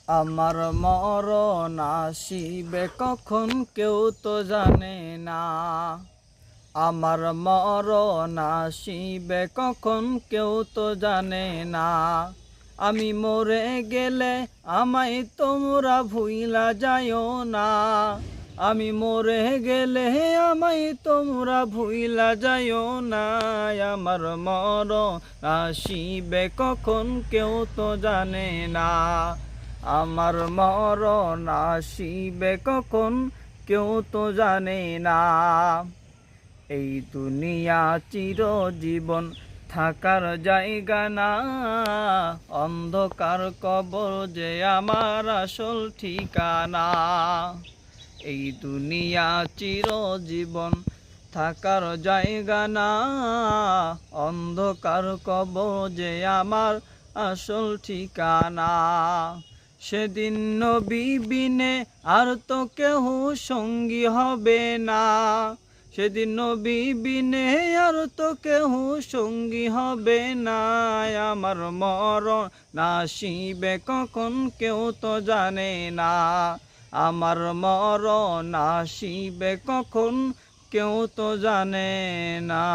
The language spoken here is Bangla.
আমার মরণ আসিবে কখন কেউ তো জানে না। আমার মরণ আসিবে কখন কেউ তো জানে না। আমি মরে গেলে আমায় তোমরা ভুইলা যাইও না। আমি মরে গেলে আমায় তোমরা ভুইলা যাইও না। আমার মরণ আসিবে কখন কেউ তো জানে না। আমার মরণ আসিবে কখন কেউ তো জানে না। এই দুনিয়া চিরজীবন থাকার জায়গা না। অন্ধকার কবর যে আমার আসল ঠিকানা। এই দুনিয়া চিরজীবন থাকার জায়গা না। অন্ধকার কবর যে আমার আসল ঠিকানা। সেদিন নবী বিনে আর তো কেহ সঙ্গী হবে না। সেদিন নবী বিনে আর তো কেহ সঙ্গী হবে না। আমার মরণ আসিবে কখন কেউ তো জানে না। আমার মরণ আসিবে কখন কেউ তো জানে না।